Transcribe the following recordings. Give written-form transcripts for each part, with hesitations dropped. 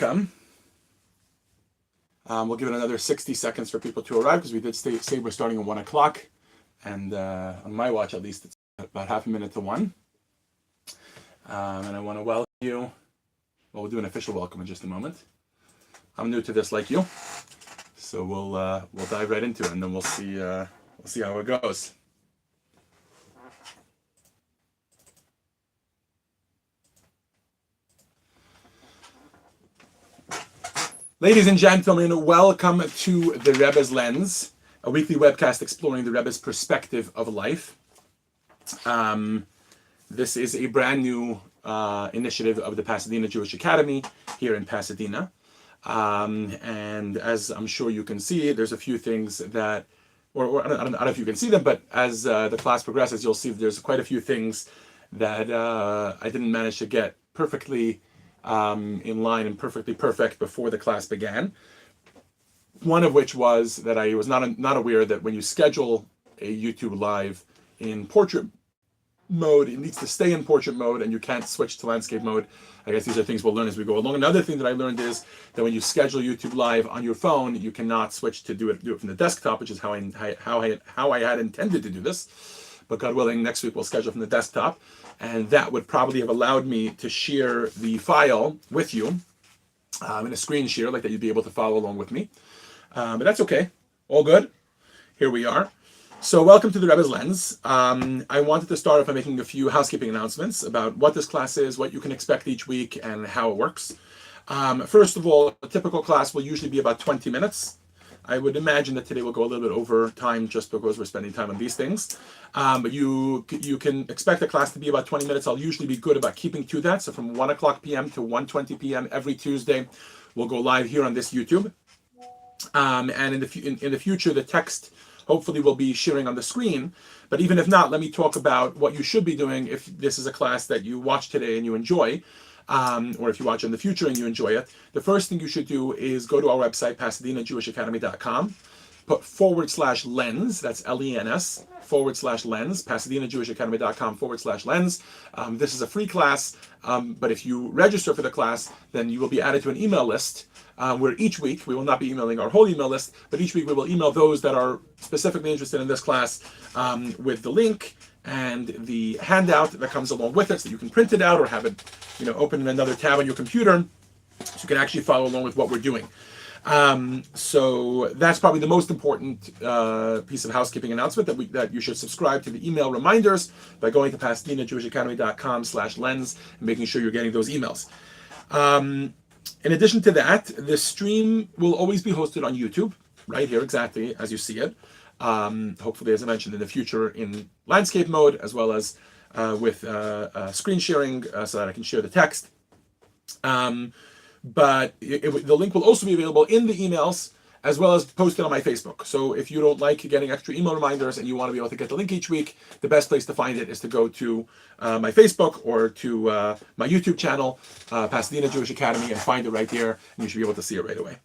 welcome. We'll give it another 60 seconds for people to arrive because we did say we're starting at 1 o'clock. And on my watch, at least, it's about half a minute to 1. And I want to welcome you. Well, we'll do an official welcome in just a moment. I'm new to this like you. So we'll dive right into it, and then we'll see how it goes. Ladies and gentlemen, welcome to the Rebbe's Lens, a weekly webcast exploring the Rebbe's perspective of life. This is a brand new initiative of the Pasadena Jewish Academy here in Pasadena. And as I'm sure you can see, there's a few things that, or I don't know if you can see them, but as the class progresses, you'll see there's quite a few things that I didn't manage to get perfectly in line and perfectly perfect before the class began. One of which was that I was not aware that when you schedule a YouTube live in portrait mode, it needs to stay in portrait mode and you can't switch to landscape mode. I guess these are things we'll learn as we go along. Another thing that I learned is that when you schedule YouTube live on your phone, you cannot switch to do it from the desktop, which is how I had intended to do this. But God willing, next week we'll schedule from the desktop. And that would probably have allowed me to share the file with you in a screen share like that you'd be able to follow along with me. But that's okay. All good. Here we are. So welcome to the Rebbe's Lens. I wanted to start off by making a few housekeeping announcements about what this class is, what you can expect each week, and how it works. First of all, a typical class will usually be about 20 minutes. I would imagine that today will go a little bit over time just because we're spending time on these things. But you can expect the class to be about 20 minutes. I'll usually be good about keeping to that. So from 1 o'clock p.m. to 1:20 p.m. every Tuesday, we'll go live here on this YouTube. And in the future, the text hopefully will be sharing on the screen. But even if not, let me talk about what you should be doing if this is a class that you watch today and you enjoy. Or if you watch in the future and you enjoy it, the first thing you should do is go to our website, PasadenaJewishAcademy.com, put /lens, that's LENS, /lens, PasadenaJewishAcademy.com /lens. This is a free class, but if you register for the class, then you will be added to an email list where each week, we will not be emailing our whole email list, but each week we will email those that are specifically interested in this class with the link and the handout that comes along with it, so that you can print it out or have it, open in another tab on your computer, so you can actually follow along with what we're doing. So that's probably the most important piece of housekeeping announcement, that you should subscribe to the email reminders by going to PasadenaJewishAcademy.com /lens and making sure you're getting those emails. In addition to that, the stream will always be hosted on YouTube, right here exactly as you see it. Hopefully, as I mentioned, in the future in landscape mode, as well as with screen sharing so that I can share the text. But the link will also be available in the emails as well as posted on my Facebook. So if you don't like getting extra email reminders and you want to be able to get the link each week, the best place to find it is to go to my Facebook or to my YouTube channel, Pasadena Jewish Academy, and find it right there, and you should be able to see it right away.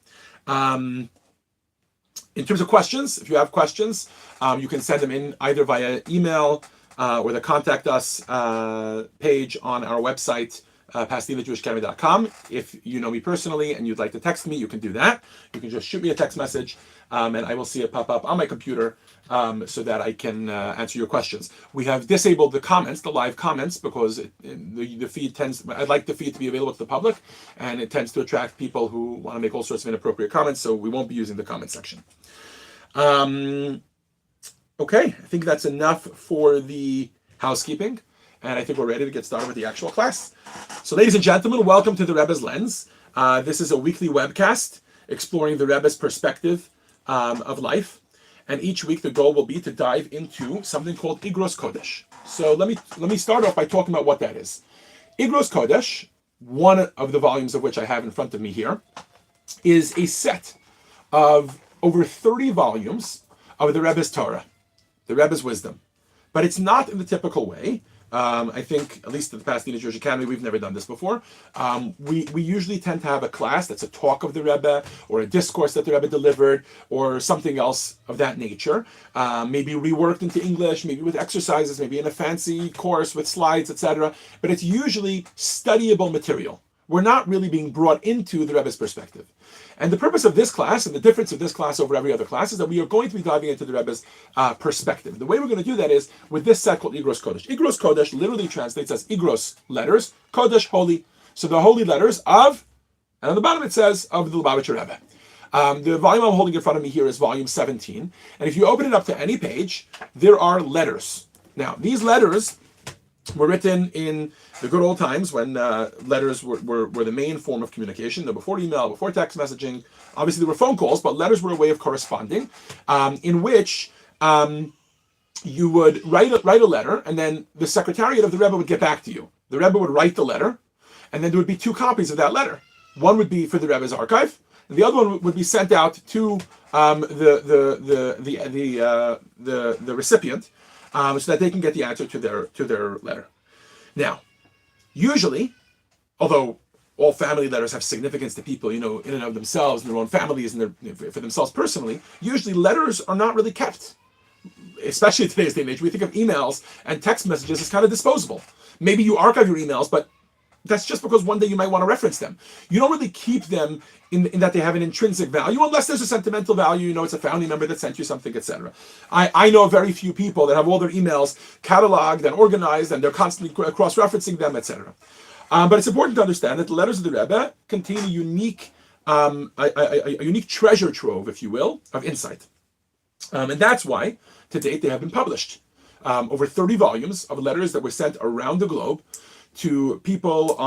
In terms of questions, if you have questions, you can send them in either via email or the Contact Us page on our website, PasadenaJewishAcademy.com. If you know me personally and you'd like to text me, you can do that. You can just shoot me a text message and I will see it pop up on my computer so that I can answer your questions. We have disabled the comments, the live comments, because the feed tends, I'd like the feed to be available to the public, and it tends to attract people who want to make all sorts of inappropriate comments, so we won't be using the comment section. Okay, I think that's enough for the housekeeping. And I think we're ready to get started with the actual class. So ladies and gentlemen, welcome to the Rebbe's Lens. This is a weekly webcast exploring the Rebbe's perspective of life. And each week the goal will be to dive into something called Igros Kodesh. So let me start off by talking about what that is. Igros Kodesh, one of the volumes of which I have in front of me here, is a set of over 30 volumes of the Rebbe's Torah, the Rebbe's wisdom. But it's not in the typical way. I think, at least at the Pasadena Jewish Academy, we've never done this before. We usually tend to have a class that's a talk of the Rebbe, or a discourse that the Rebbe delivered, or something else of that nature. Maybe reworked into English, maybe with exercises, maybe in a fancy course with slides, etc. But it's usually studyable material, we're not really being brought into the Rebbe's perspective. And the purpose of this class, and the difference of this class over every other class, is that we are going to be diving into the Rebbe's perspective. The way we're going to do that is with this set called Igros Kodesh. Igros Kodesh literally translates as Igros, letters, Kodesh, holy. So the holy letters of, and on the bottom it says, of the Lubavitcher Rebbe. The volume I'm holding in front of me here is volume 17. And if you open it up to any page, there are letters. Now, these letters were written in the good old times when letters were the main form of communication. Before email, before text messaging. Obviously, there were phone calls, but letters were a way of corresponding, in which you would write a letter, and then the secretariat of the Rebbe would get back to you. The Rebbe would write the letter, and then there would be two copies of that letter. One would be for the Rebbe's archive, and the other one would be sent out to the recipient, so that they can get the answer to their letter. Now, usually, although all family letters have significance to people, in and of themselves, in their own families, and for themselves personally, usually letters are not really kept. Especially in today's day and age, we think of emails and text messages as kind of disposable. Maybe you archive your emails, but that's just because one day you might want to reference them. You don't really keep them in that they have an intrinsic value, unless there's a sentimental value, it's a family member that sent you something, etc. I know very few people that have all their emails cataloged and organized, and they're constantly cross-referencing them, etc. But it's important to understand that the letters of the Rebbe contain a unique treasure trove, if you will, of insight. And that's why, to date, they have been published. Over 30 volumes of letters that were sent around the globe to people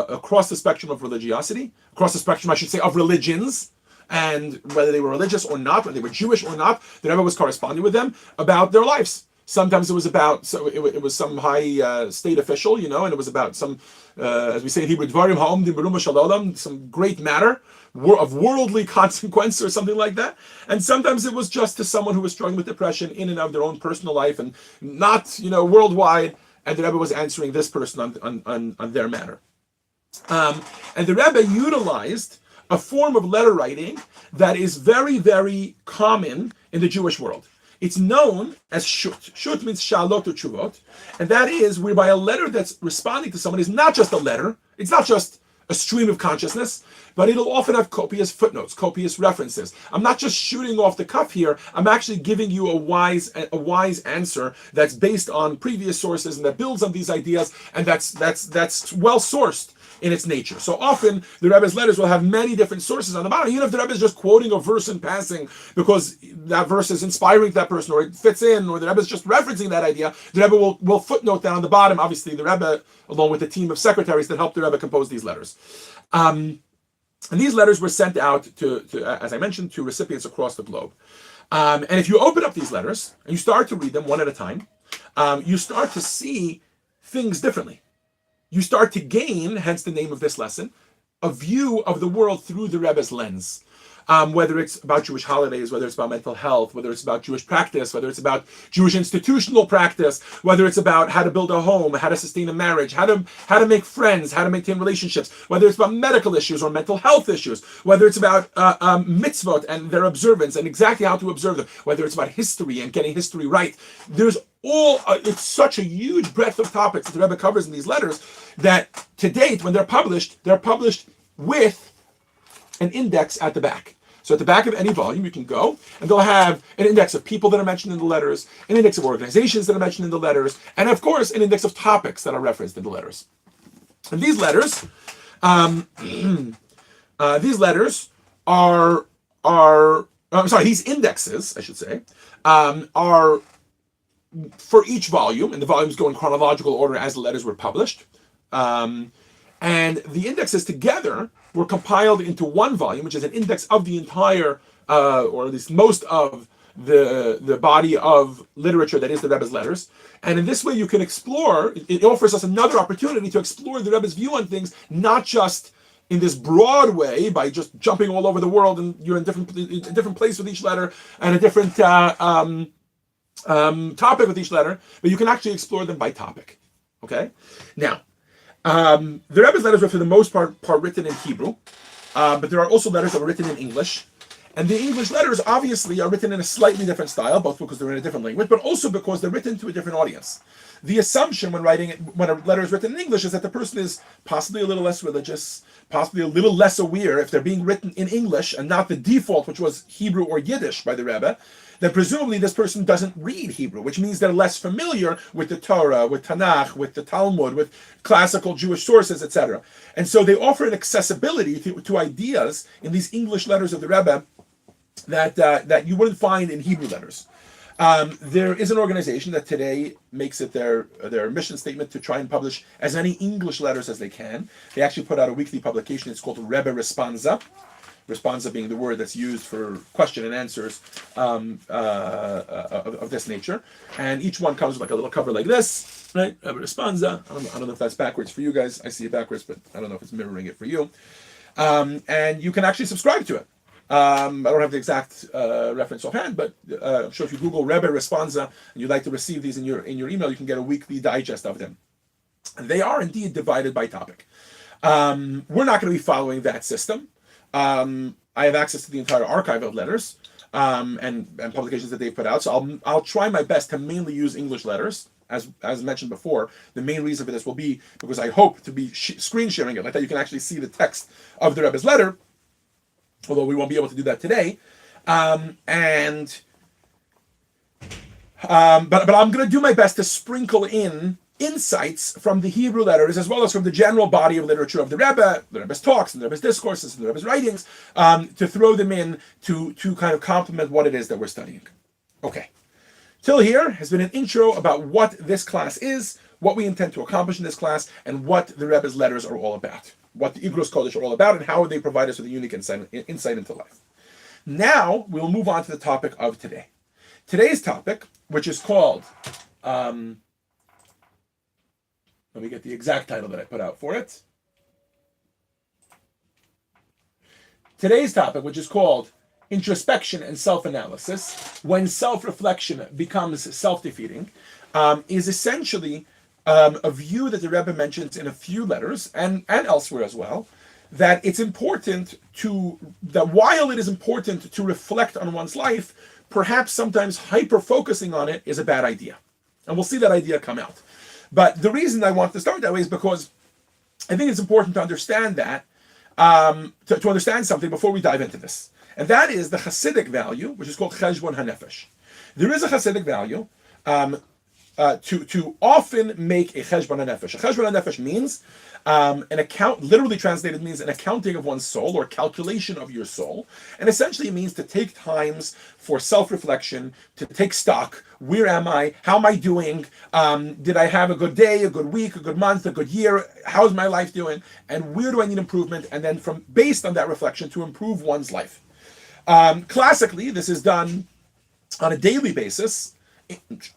across the spectrum of religiosity, across the spectrum, I should say, of religions, and whether they were religious or not, whether they were Jewish or not, the Rebbe was corresponding with them about their lives. Sometimes it was about, it was some high state official, and it was about some, as we say in Hebrew, dvarim ha'omdim beruma shalom, some great matter of worldly consequence or something like that. And sometimes it was just to someone who was struggling with depression in and of their own personal life and not, worldwide. And the Rebbe was answering this person on their matter. And the Rebbe utilized a form of letter writing that is very, very common in the Jewish world. It's known as shut. Shut means shalot or chuvot. And that is whereby a letter that's responding to someone is not just a letter. It's not just a stream of consciousness, but it'll often have copious footnotes, copious references. I'm not just shooting off the cuff here. I'm actually giving you a wise answer that's based on previous sources and that builds on these ideas, and that's well sourced in its nature. So often the Rebbe's letters will have many different sources on the bottom, even if the Rebbe is just quoting a verse in passing because that verse is inspiring to that person, or it fits in, or the Rebbe is just referencing that idea. The Rebbe will footnote that on the bottom. Obviously, the Rebbe, along with the team of secretaries that helped the Rebbe compose these letters. And these letters were sent out to, as I mentioned, to recipients across the globe. And if you open up these letters and you start to read them one at a time, you start to see things differently. You start to gain, hence the name of this lesson, a view of the world through the Rebbe's lens. Whether it's about Jewish holidays, whether it's about mental health, whether it's about Jewish practice, whether it's about Jewish institutional practice, whether it's about how to build a home, how to sustain a marriage, how to make friends, how to maintain relationships, whether it's about medical issues or mental health issues, whether it's about mitzvot and their observance and exactly how to observe them, whether it's about history and getting history right. There's it's such a huge breadth of topics that the Rebbe covers in these letters that to date, when they're published with an index at the back. So at the back of any volume, you can go, and they'll have an index of people that are mentioned in the letters, an index of organizations that are mentioned in the letters, and of course, an index of topics that are referenced in the letters. And these letters, these indexes, I should say, are for each volume, and the volumes go in chronological order as the letters were published. And the indexes together were compiled into one volume, which is an index of the entire, or at least most of the body of literature that is the Rebbe's letters. And in this way, you can explore, it offers us another opportunity to explore the Rebbe's view on things, not just in this broad way by just jumping all over the world and you're in a different place with each letter and a different topic with each letter, but you can actually explore them by topic. Okay? Now, the Rebbe's letters were for the most part written in Hebrew, but there are also letters that were written in English. And the English letters obviously are written in a slightly different style, both because they're in a different language, but also because they're written to a different audience. The assumption when when a letter is written in English is that the person is possibly a little less religious, possibly a little less aware if they're being written in English and not the default, which was Hebrew or Yiddish by the Rebbe. Then presumably this person doesn't read Hebrew, which means they're less familiar with the Torah, with Tanakh, with the Talmud, with classical Jewish sources, etc. And so they offer an accessibility to ideas in these English letters of the Rebbe that you wouldn't find in Hebrew letters. There is an organization that today makes it their mission statement to try and publish as many English letters as they can. They actually put out a weekly publication. It's called Rebbe Responsa. Responsa being the word that's used for question and answers of this nature. And each one comes with like a little cover like this, right? Rebbe Responsa. I don't know if that's backwards for you guys. I see it backwards, but I don't know if it's mirroring it for you. And you can actually subscribe to it. I don't have the exact reference offhand, but I'm sure if you Google Rebbe Responsa and you'd like to receive these in your email, you can get a weekly digest of them. And they are indeed divided by topic. We're not going to be following that system. I have access to the entire archive of letters and publications that they've put out, so I'll try my best to mainly use English letters. As mentioned before, the main reason for this will be because I hope to be screen sharing it like that. You can actually see the text of the Rebbe's letter, although we won't be able to do that today. But I'm going to do my best to sprinkle in insights from the Hebrew letters as well as from the general body of literature of the Rebbe's talks and the Rebbe's discourses and the Rebbe's writings, to throw them in to kind of complement what it is that we're studying. Okay. Till here has been an intro about what this class is, what we intend to accomplish in this class, and what the Rebbe's letters are all about, what the Igros Kodesh are all about, and how they provide us with a unique insight into life. Now, we'll move on to the topic of today. Today's topic, which is called, let me get the exact title that I put out for it. Today's topic, which is called Introspection and Self-Analysis, when self-reflection becomes self-defeating, is essentially a view that the Rebbe mentions in a few letters and elsewhere as well, that it's important that while it is important to reflect on one's life, perhaps sometimes hyper-focusing on it is a bad idea. And we'll see that idea come out. But the reason I want to start that way is because I think it's important to understand that, to understand something before we dive into this. And that is the Hasidic value, which is called Cheshbon HaNefesh. There is a Hasidic value to often make a Cheshbon HaNefesh. A Cheshbon HaNefesh means an account, literally translated means an accounting of one's soul or calculation of your soul. And essentially it means to take times for self-reflection, to take stock. Where am I? How am I doing? Did I have a good day, a good week, a good month, a good year? How's my life doing? And where do I need improvement? And then based on that reflection, to improve one's life. Classically, this is done on a daily basis,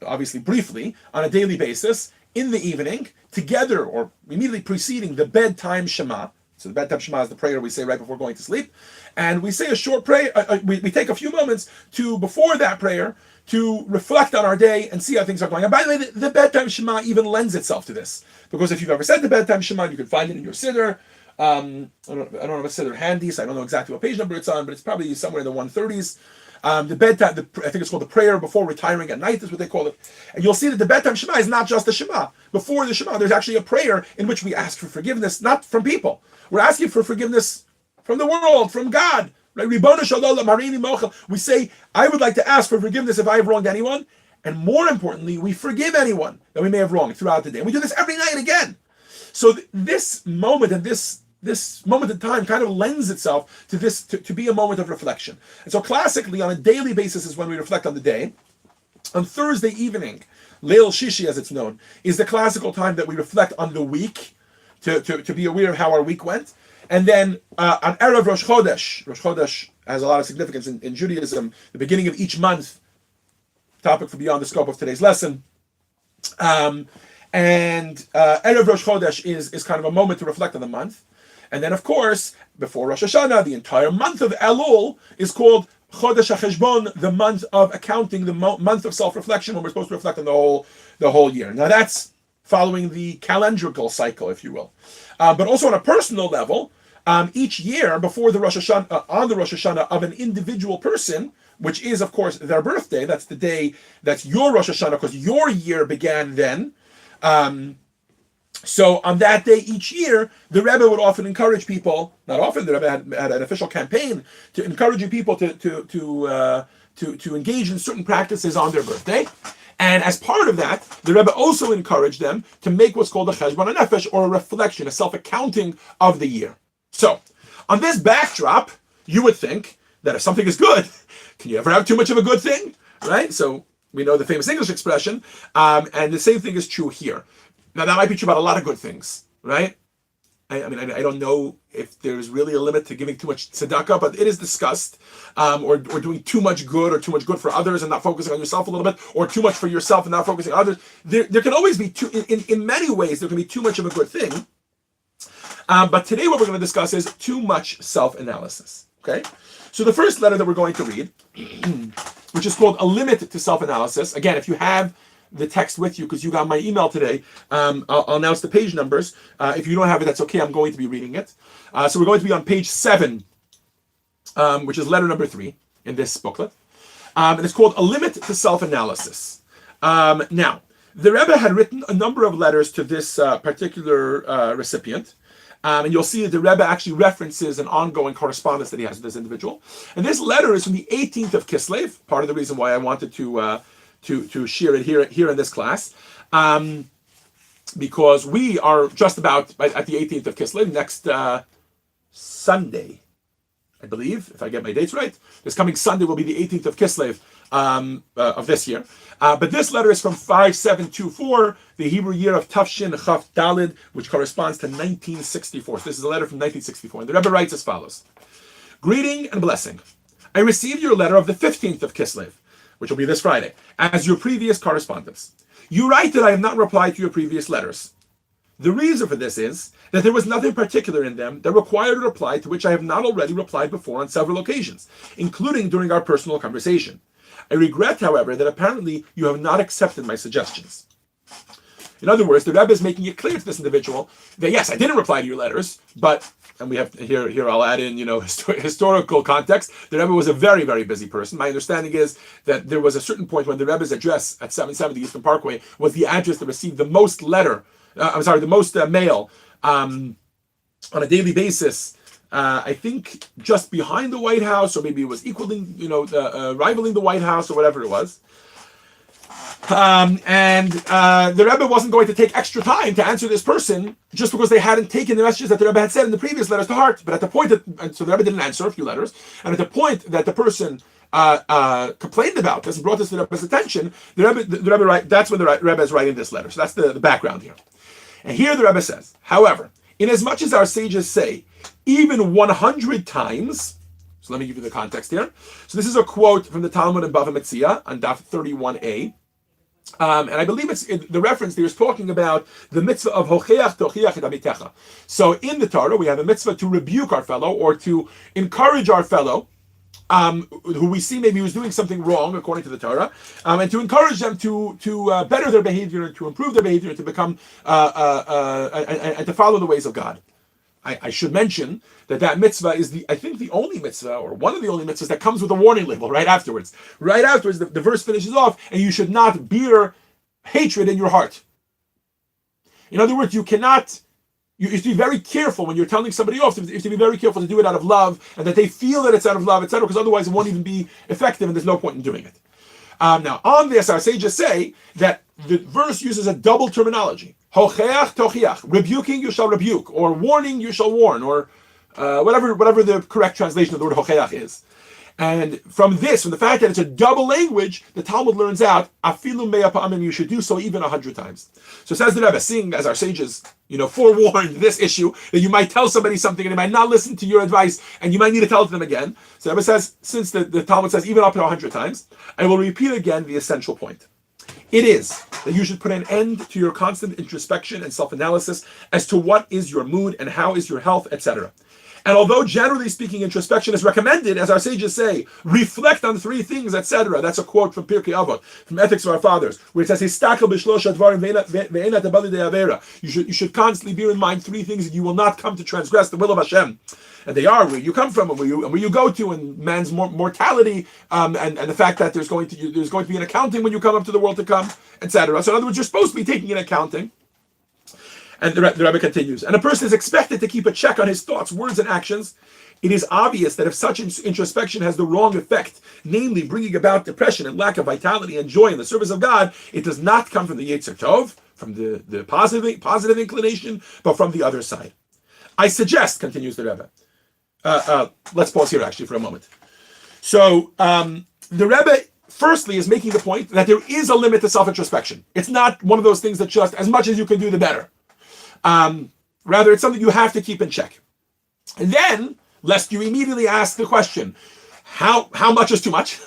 obviously briefly, on a daily basis, in the evening, together or immediately preceding the bedtime Shema. So the bedtime Shema is the prayer we say right before going to sleep. And we say a short prayer, we take a few moments before that prayer, to reflect on our day and see how things are going. And by the way, the bedtime Shema even lends itself to this. Because if you've ever said the bedtime Shema, you can find it in your siddur. I don't have a siddur handy, so I don't know exactly what page number it's on, but it's probably somewhere in the 130s. The bedtime, I think it's called the prayer before retiring at night is what they call it. And you'll see that the bedtime Shema is not just the Shema. Before the Shema, there's actually a prayer in which we ask for forgiveness, not from people. We're asking for forgiveness from the world, from God. Right? We say, I would like to ask for forgiveness if I have wronged anyone. And more importantly, we forgive anyone that we may have wronged throughout the day. And we do this every night again. So this moment and this moment in time kind of lends itself to this to be a moment of reflection. And so classically, on a daily basis is when we reflect on the day. On Thursday evening, Leil Shishi as it's known, is the classical time that we reflect on the week to be aware of how our week went. And then on Erev Rosh Chodesh has a lot of significance in Judaism, the beginning of each month, topic for beyond the scope of today's lesson. And Erev Rosh Chodesh is kind of a moment to reflect on the month. And then, of course, before Rosh Hashanah, the entire month of Elul is called Chodesh HaCheshbon, the month of accounting, the month of self-reflection, when we're supposed to reflect on the whole year. Now, that's following the calendrical cycle, if you will. But also on a personal level, each year before the Rosh Hashanah, on the Rosh Hashanah of an individual person, which is, of course, their birthday. That's the day, that's your Rosh Hashanah, because your year began then. So on that day each year, the Rebbe would often encourage people, not often, the Rebbe had an official campaign to encourage people to engage in certain practices on their birthday. And as part of that, the Rebbe also encouraged them to make what's called a cheshbon nefesh, or a reflection, a self-accounting of the year. So, on this backdrop, you would think that if something is good, can you ever have too much of a good thing? Right? So, we know the famous English expression, and the same thing is true here. Now, that might be true about a lot of good things, right? I mean, I don't know if there's really a limit to giving too much tzedakah, but it is discussed, or doing too much good, or too much good for others and not focusing on yourself a little bit, or too much for yourself and not focusing on others. There can always be, in many ways, there can be too much of a good thing. But today what we're going to discuss is too much self-analysis, okay? So the first letter that we're going to read, which is called A Limit to Self-Analysis. Again, if you have the text with you, because you got my email today, I'll announce the page numbers. If you don't have it, that's okay. I'm going to be reading it. So we're going to be on page 7, which is letter number 3 in this booklet. And it's called A Limit to Self-Analysis. Now, the Rebbe had written a number of letters to this particular recipient. And you'll see that the Rebbe actually references an ongoing correspondence that he has with this individual. And this letter is from the 18th of Kislev, part of the reason why I wanted to share it here in this class, because we are just about at the 18th of Kislev, next Sunday, I believe, if I get my dates right. This coming Sunday will be the 18th of Kislev of this year. But this letter is from 5724, the Hebrew year of Tafshin Chaf Dalid, which corresponds to 1964. So this is a letter from 1964. And the Rebbe writes as follows. Greeting and blessing. I received your letter of the 15th of Kislev, which will be this Friday, as your previous correspondence. You write that I have not replied to your previous letters. The reason for this is that there was nothing particular in them that required a reply to which I have not already replied before on several occasions, including during our personal conversation. I regret, however, that apparently you have not accepted my suggestions. In other words, the Rebbe is making it clear to this individual that yes, I didn't reply to your letters, but, and we have here I'll add in, historical context. The Rebbe was a very, very busy person. My understanding is that there was a certain point when the Rebbe's address at 770 Eastern Parkway was the address that received the most the most mail on a daily basis. I think just behind the White House, or maybe it was equaling, rivaling the White House, or whatever it was. The Rebbe wasn't going to take extra time to answer this person just because they hadn't taken the messages that the Rebbe had said in the previous letters to heart. But at the point so the Rebbe didn't answer a few letters, and at the point that the person complained about this and brought this to the Rebbe's attention, the Rebbe that's when the Rebbe is writing this letter. So that's the background here. And here the Rebbe says, however, inasmuch as our sages say, even 100 times, so let me give you the context here. So this is a quote from the Talmud in Bava Metzia on Daf 31a. And I believe the reference there is talking about the mitzvah of hocheach tochiach et amitecha. So in the Torah, we have a mitzvah to rebuke our fellow, or to encourage our fellow, who we see maybe was doing something wrong according to the Torah, and to encourage them to better their behavior, and to improve their behavior, and to become and to follow the ways of God. I should mention that mitzvah is I think the only mitzvah, or one of the only mitzvahs, that comes with a warning label right afterwards. Right afterwards, the verse finishes off, and you should not bear hatred in your heart. In other words, you have to be very careful when you're telling somebody off. You have to be very careful to do it out of love, and that they feel that it's out of love, etc., because otherwise it won't even be effective, and there's no point in doing it. Now, on this, our sages say that the verse uses a double terminology. Hocheach tochiach. Rebuking, you shall rebuke. Or warning, you shall warn. Or whatever the correct translation of the word hocheach is. And from the fact that it's a double language, the Talmud learns out, afilu mea pa'amim, you should do so even 100 times. So says the Rebbe, seeing as our sages, forewarned this issue, that you might tell somebody something and they might not listen to your advice, and you might need to tell it to them again. So the Rebbe says, since the Talmud says even up to 100 times, I will repeat again the essential point. It is that you should put an end to your constant introspection and self-analysis as to what is your mood and how is your health, etc. And although generally speaking, introspection is recommended, as our sages say, reflect on three things, etc. That's a quote from Pirkei Avot, from Ethics of Our Fathers, where it says, "Histakel b'shlosha dvarim ve'ena tabali de'avera." You should constantly bear in mind three things that you will not come to transgress the will of Hashem. And they are where you come from and where you go to, and man's mortality, and the fact that there's going to be an accounting when you come up to the world to come, etc. So in other words, you're supposed to be taking an accounting. And the Rebbe continues, and a person is expected to keep a check on his thoughts, words, and actions. It is obvious that if such introspection has the wrong effect, namely bringing about depression and lack of vitality and joy in the service of God, it does not come from the Yetzer Tov, from the positive inclination, but from the other side. I suggest, continues the Rebbe, let's pause here actually for a moment. So the Rebbe firstly is making the point that there is a limit to self-introspection. It's not one of those things that just as much as you can do, the better. Rather, it's something you have to keep in check. And then, lest you immediately ask the question, how much is too much?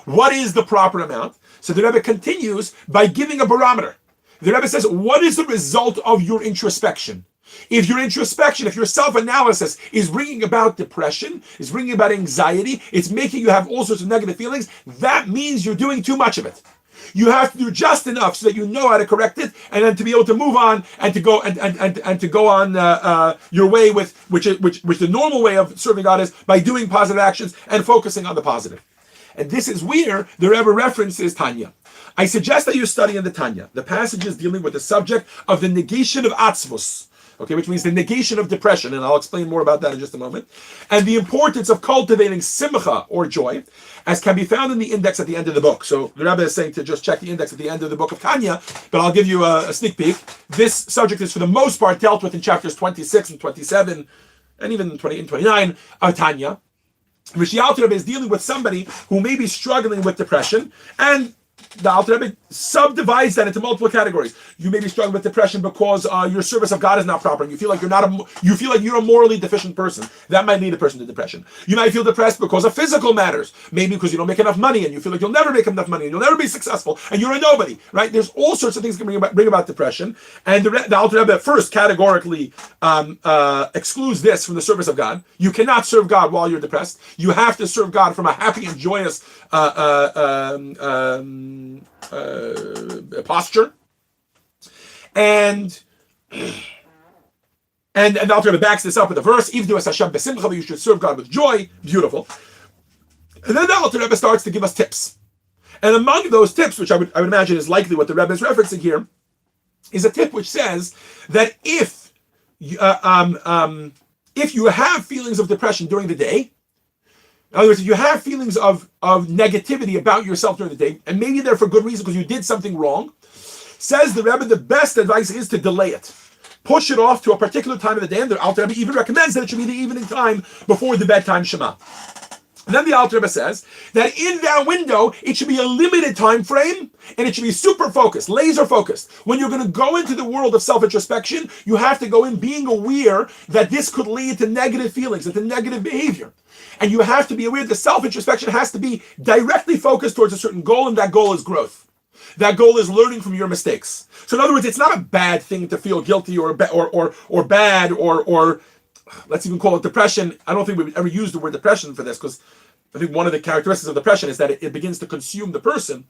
What is the proper amount? So the Rebbe continues by giving a barometer. The Rebbe says, what is the result of your introspection? If your introspection, if your self-analysis is bringing about depression, is bringing about anxiety, it's making you have all sorts of negative feelings, that means you're doing too much of it. You have to do just enough so that you know how to correct it, and then to be able to move on and to go and to go on your way with which the normal way of serving God is by doing positive actions and focusing on the positive. And this is where the Rebbe references Tanya. I suggest that you study in the Tanya the passages dealing with the subject of the negation of atzvus, okay, which means the negation of depression, and I'll explain more about that in just a moment, and the importance of cultivating simcha, or joy, as can be found in the index at the end of the book. So the Rebbe is saying to just check the index at the end of the book of Tanya, but I'll give you a sneak peek. This subject is for the most part dealt with in chapters 26 and 27, and even 20 and 29 of Tanya. Rishi Alter Rebbe is dealing with somebody who may be struggling with depression, and the Alter Rebbe subdivides that into multiple categories. You may be struggling with depression because your service of God is not proper, and you feel like you're a morally deficient person. That might lead a person to depression. You might feel depressed because of physical matters, maybe because you don't make enough money, and you feel like you'll never make enough money, and you'll never be successful, and you're a nobody. Right? There's all sorts of things that can bring about depression, and the Alter Rebbe first categorically excludes this from the service of God. You cannot serve God while you're depressed. You have to serve God from a happy and joyous posture, and the Alter Rebbe backs this up with a verse: "Ivdu es Hashem b'simcha," you should serve God with joy. Beautiful. And then the Alter Rebbe starts to give us tips, and among those tips, which I would imagine is likely what the Rebbe is referencing here, is a tip which says that if you have feelings of depression during the day, in other words, if you have feelings of negativity about yourself during the day, and maybe they're for good reason because you did something wrong, says the Rebbe, the best advice is to delay it. Push it off to a particular time of the day, and the Alter Rebbe even recommends that it should be the evening time before the bedtime Shema. And then the Alter Rebbe says that in that window, it should be a limited time frame, and it should be super focused, laser focused. When you're going to go into the world of self-introspection, you have to go in being aware that this could lead to negative feelings and to negative behavior. And you have to be aware that self-introspection has to be directly focused towards a certain goal, and that goal is growth. That goal is learning from your mistakes. So in other words, it's not a bad thing to feel guilty or bad, or let's even call it depression. I don't think we would ever use the word depression for this, because I think one of the characteristics of depression is that it begins to consume the person.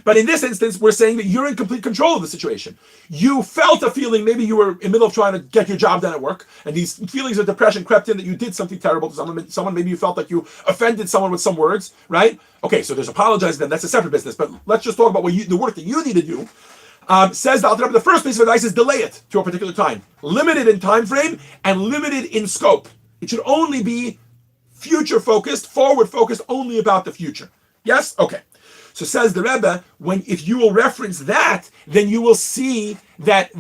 But in this instance, we're saying that you're in complete control of the situation. You felt a feeling, maybe you were in the middle of trying to get your job done at work, and these feelings of depression crept in that you did something terrible to someone. Maybe you felt like you offended someone with some words, right? Okay, so there's apologizing, then that's a separate business. But let's just talk about the work that you need to do. Says the Alter Rebbe, the first piece of advice is delay it to a particular time. Limited in time frame and limited in scope. It should only be future focused, forward focused, only about the future. Yes? Okay. So says the Rebbe, if you will reference that, then you will see that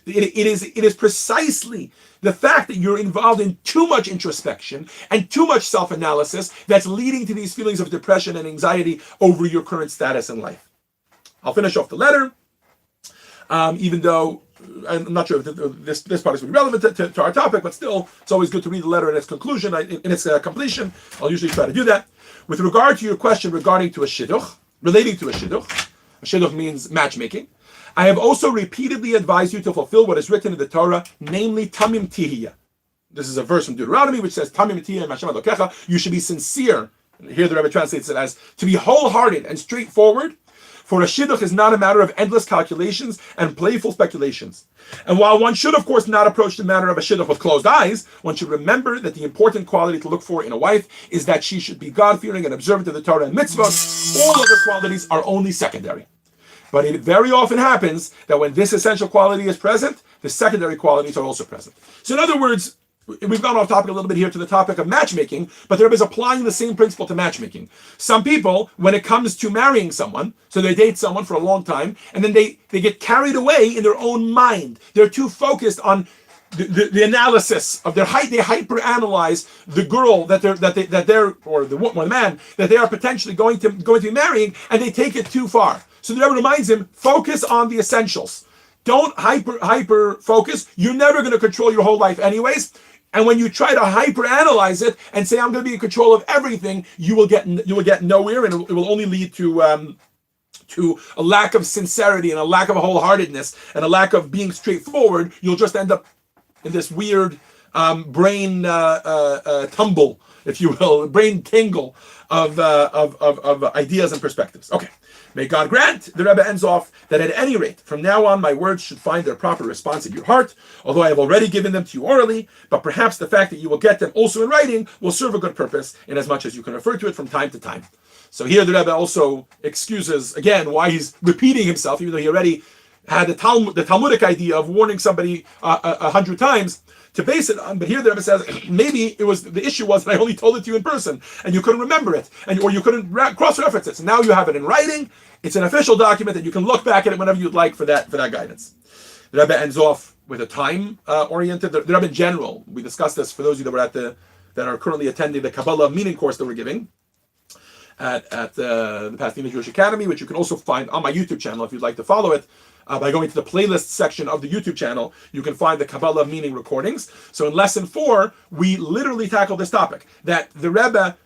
it is precisely the fact that you're involved in too much introspection and too much self-analysis that's leading to these feelings of depression and anxiety over your current status in life. I'll finish off the letter, even though I'm not sure if this part is really relevant to our topic, but still, it's always good to read the letter in its conclusion, in its completion. I'll usually try to do that. With regard to your question relating to a shidduch means matchmaking, I have also repeatedly advised you to fulfill what is written in the Torah, namely tamim tihiyah. This is a verse from Deuteronomy which says, Tamim tiyeh Hashem Elokecha, you should be sincere. Here the Rebbe translates it as to be wholehearted and straightforward. For a shidduch is not a matter of endless calculations and playful speculations. And while one should, of course, not approach the matter of a shidduch with closed eyes, one should remember that the important quality to look for in a wife is that she should be God-fearing and observant of the Torah and mitzvahs. All other qualities are only secondary. But it very often happens that when this essential quality is present, the secondary qualities are also present. So in other words, we've gone off topic a little bit here to the topic of matchmaking, but the Rebbe is applying the same principle to matchmaking. Some people, when it comes to marrying someone, so they date someone for a long time, and then they get carried away in their own mind. They're too focused on the analysis of their height. They hyper-analyze the girl that they're or the woman or the man that they are potentially going to be marrying, and they take it too far. So the Rebbe reminds him, focus on the essentials. Don't hyper focus. You're never going to control your whole life anyways. And when you try to hyper-analyze it and say, I'm going to be in control of everything, you will get nowhere, and it will only lead to a lack of sincerity and a lack of wholeheartedness and a lack of being straightforward. You'll just end up in this weird brain tumble, if you will, brain tingle of ideas and perspectives. Okay. May God grant, the Rebbe ends off, that at any rate, from now on, my words should find their proper response in your heart, although I have already given them to you orally, but perhaps the fact that you will get them also in writing will serve a good purpose, in as much as you can refer to it from time to time. So here the Rebbe also excuses, again, why he's repeating himself, even though he already had the Talmudic idea of warning somebody 100 times to base it on. But here the Rebbe says, maybe the issue was that I only told it to you in person, and you couldn't remember it, or you couldn't cross-reference it. So now you have it in writing. It's an official document, and you can look back at it whenever you'd like for that guidance. The Rebbe ends off with a time-oriented. The Rebbe in general, we discussed this for those of you that are currently attending the Kabbalah meaning course that we're giving at the Pasadena Jewish Academy, which you can also find on my YouTube channel if you'd like to follow it. By going to the playlist section of the YouTube channel, you can find the Kabbalah meaning recordings. So in lesson 4, we literally tackle this topic, that the Rebbe,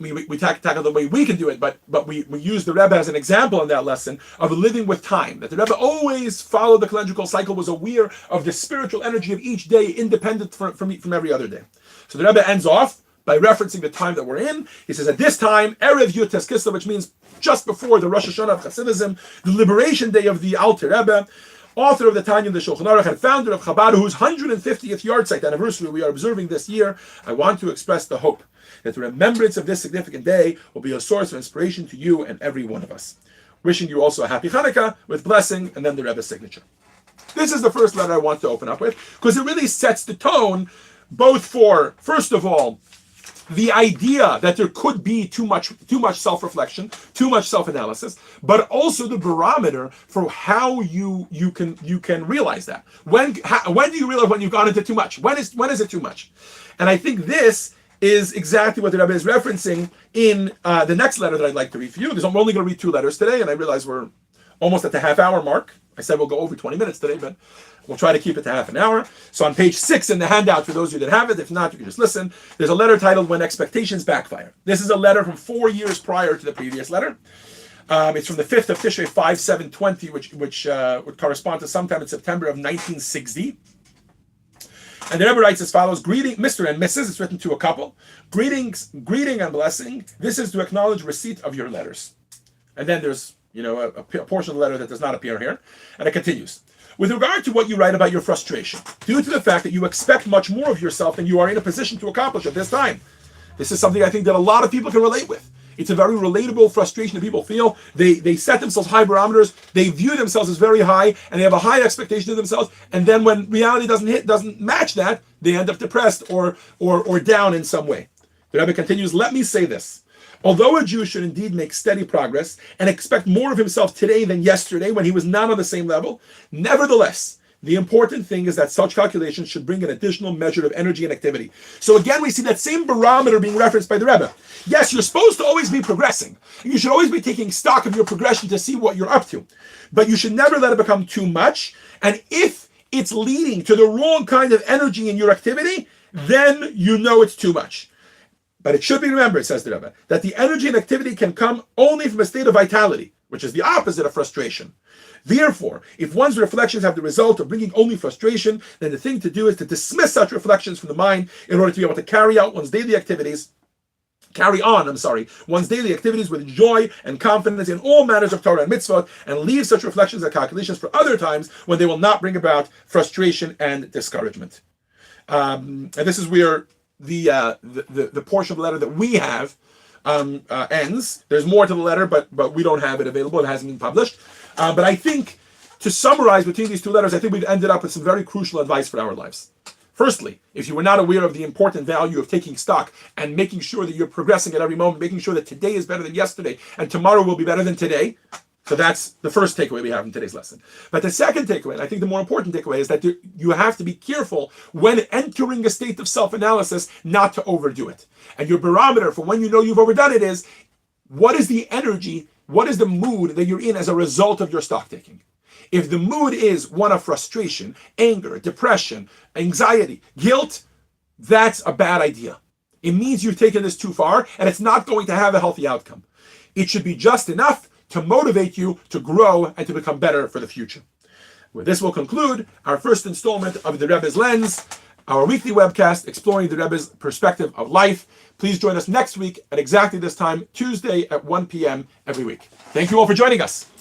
we tackle the way we can do it, but we use the Rebbe as an example in that lesson of living with time, that the Rebbe always followed the calendrical cycle, was aware of the spiritual energy of each day, independent from every other day. So the Rebbe ends off by referencing the time that we're in. He says, at this time, Erev Yud Tes Kislev, which means just before the Rosh Hashanah of Hasidism, the liberation day of the Alter Rebbe, author of the Tanya and the Shulchan Aruch, and founder of Chabad, whose 150th yahrzeit anniversary we are observing this year, I want to express the hope that the remembrance of this significant day will be a source of inspiration to you and every one of us. Wishing you also a happy Hanukkah with blessing, and then the Rebbe's signature. This is the first letter I want to open up with, because it really sets the tone, both for, first of all, the idea that there could be too much self-reflection, too much self-analysis, but also the barometer for how you can realize that. When do you realize when you've gone into too much? When is it too much? And I think this is exactly what the Rebbe is referencing in the next letter that I'd like to read for you. I'm only going to read 2 letters today, and I realize we're almost at the half-hour mark. I said we'll go over 20 minutes today, but we'll try to keep it to half an hour. So on page 6 in the handout, for those of you that have it, if not, you can just listen. There's a letter titled When Expectations Backfire. This is a letter from 4 years prior to the previous letter. It's from the 5th of Tishrei 5720, which would correspond to sometime in September of 1960. And the Rebbe writes as follows: Greeting, Mr. and Mrs. It's written to a couple. Greeting and blessing. This is to acknowledge receipt of your letters. And then there's a portion of the letter that does not appear here. And it continues. With regard to what you write about your frustration, due to the fact that you expect much more of yourself than you are in a position to accomplish at this time. This is something I think that a lot of people can relate with. It's a very relatable frustration that people feel. They set themselves high barometers. They view themselves as very high, and they have a high expectation of themselves. And then when reality doesn't match that, they end up depressed or down in some way. The Rebbe continues, let me say this. Although a Jew should indeed make steady progress and expect more of himself today than yesterday when he was not on the same level, nevertheless, the important thing is that such calculations should bring an additional measure of energy and activity. So again, we see that same barometer being referenced by the Rebbe. Yes, you're supposed to always be progressing. You should always be taking stock of your progression to see what you're up to. But you should never let it become too much. And if it's leading to the wrong kind of energy in your activity, then you know it's too much. But it should be remembered, says the Rebbe, that the energy and activity can come only from a state of vitality, which is the opposite of frustration. Therefore, if one's reflections have the result of bringing only frustration, then the thing to do is to dismiss such reflections from the mind in order to be able to carry on one's daily activities with joy and confidence in all matters of Torah and mitzvot, and leave such reflections and calculations for other times when they will not bring about frustration and discouragement. And this is where the portion of the letter that we have ends. There's more to the letter, but we don't have it available. It hasn't been published. But I think, to summarize between these two letters, I think we've ended up with some very crucial advice for our lives. Firstly, if you were not aware of the important value of taking stock and making sure that you're progressing at every moment, making sure that today is better than yesterday and tomorrow will be better than today. So that's the first takeaway we have in today's lesson. But the second takeaway, and I think the more important takeaway, is that you have to be careful when entering a state of self-analysis not to overdo it. And your barometer for when you know you've overdone it is, what is the energy, what is the mood that you're in as a result of your stock taking? If the mood is one of frustration, anger, depression, anxiety, guilt, that's a bad idea. It means you've taken this too far, and it's not going to have a healthy outcome. It should be just enough to motivate you to grow and to become better for the future. Well, this will conclude our first installment of the Rebbe's Lens, our weekly webcast exploring the Rebbe's perspective of life. Please join us next week at exactly this time, Tuesday at 1 p.m. every week. Thank you all for joining us.